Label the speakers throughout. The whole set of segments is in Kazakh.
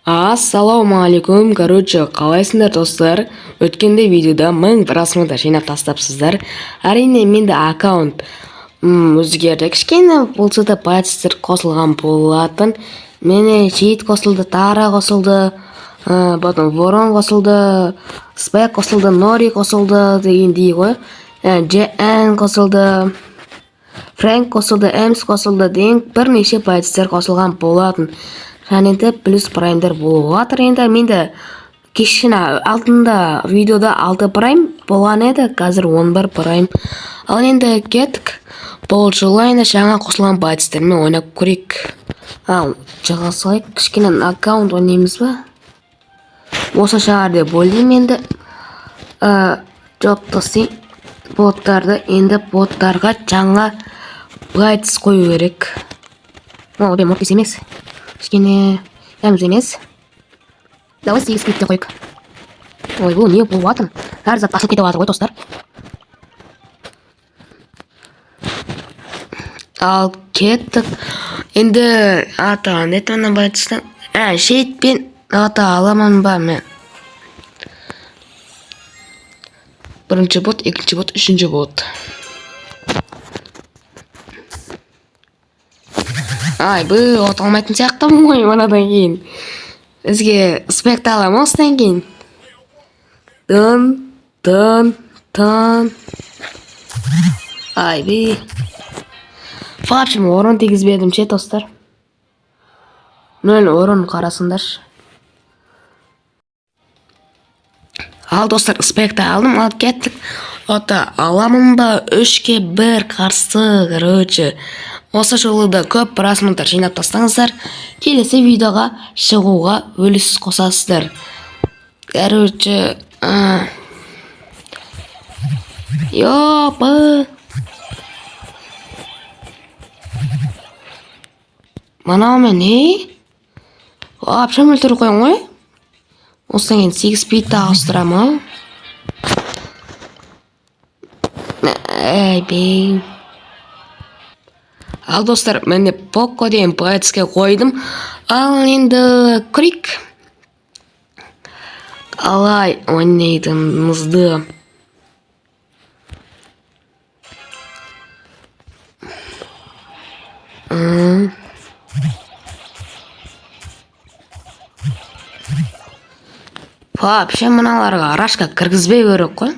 Speaker 1: Ассалаумағалейкум, қалайсыңдар достар? Өткенде видеода 1000 просмотр жинап тастапсыздар. Әрине менде аккаунт өзгерді. Кішкене болса да байтстер қосылған болатын. Мене Жейт қосылды, Тара қосылды, потом Ворон қосылды, Спек қосылды, Нори қосылды дегендей ғой. ЖН қосылды, Фрэнк қосылды, Эмс қосылды деген бірнеше байтстер қосылған болатын. Және де плюс праймдар болып жатыр. Енді менде кешіне алдында видеода 6 прайм болған еді, қазір 11 прайм. Ал енді кеттік. Бұл жолы енді жаңа қосылған байтстермен ойнап көрейік. Жаға салайық, кішкене аккаунт ойнаймыз ба? Осы шығар деп ойлаймын енді. Жоқтысы боттарды, енді боттарға жаңа байтс қою керек. Ол бе моркес емес. Кішкене әміз емес. Давай 8 клипте қойық. Ой, бұл не болып атын? Әр зат ашылып кетіп жатыр ғой достар. Ал кеттік. Енді ата нетмені байтыстан. Жейтпен ата аламын ба мен? Бірінші бот, екінші бот, үшінші бот. Бұл оталмайтын сияқты ғой мұнадан кейін. Бізге спекті аламын осыдан кейін. Тын. В общем, орын тегізбедім ше, достар. 0 орын қарасындаршы. Ал достар, спекті алдым, ал кеттік. Ота аламын ба 3-ке 1 қарсы, короче. Осы жолы да көп просмотр жинап тастаңыздар. Келесі видеоға шығуға үлес қосасыздар. Короче, Йопы. Мынау мен не? Апшам өлтіріп қойын ғой. Осыдан кейін 8 битті ауыстырамын. Бей. Ал достар, менде Поко деген байтске қойдым. Ал енді көрейік. Қалай ойнайтынымызды. Вообще мыналарға арашқа кіргізбей көрек қой.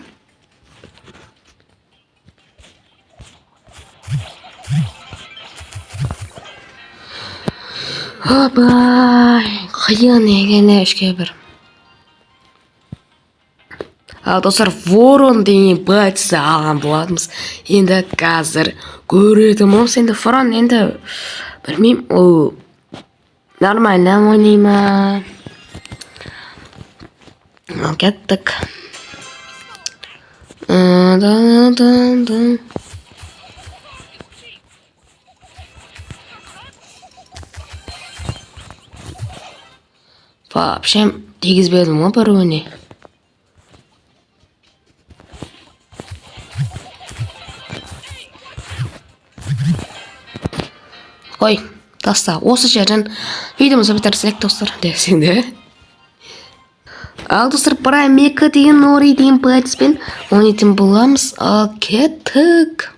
Speaker 1: Опай, қиын егене 3-ке 1. Ал достар, Ворон деген байтсы алған болатымыз. Енді қазір көретім олс. Енді Ворон енді білмейм, ол нормально ойнайма. Ал кеттік. Вообще тегізбедім ғой біруіне. Қой, таста, осы жерден видеомызды бітірсек достар десең де. Ал достар, прайм 2 деген Нори деген байтспен ойнайтын боламыз. Ал кеттік.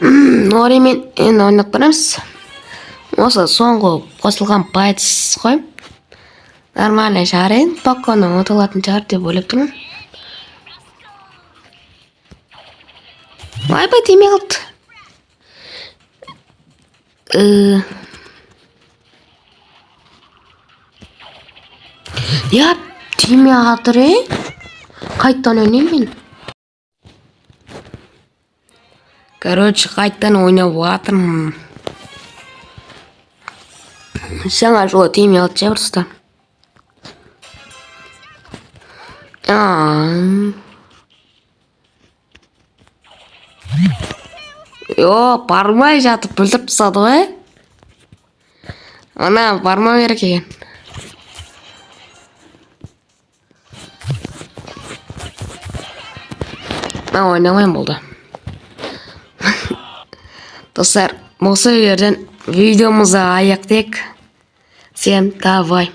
Speaker 1: Норимен енді ойнап барамыз. Осы соңғы қосылған байтс қой. Нормально жарайын. Поконы ұтылатын жар деп ойлап тұрмын. Бай демей қалды. Демей қатыр, қайттан ойнайым мен. Короче, қайттан ойнап жатырмын. Жаңа жолы демей қалды жабырсызда. Бармай жатып бүлдіріп тастады ғой. Ана бармау керек екен. Ойнамайын болды. Достар, осы жерден видеомызды аяқтайық. Всем давай!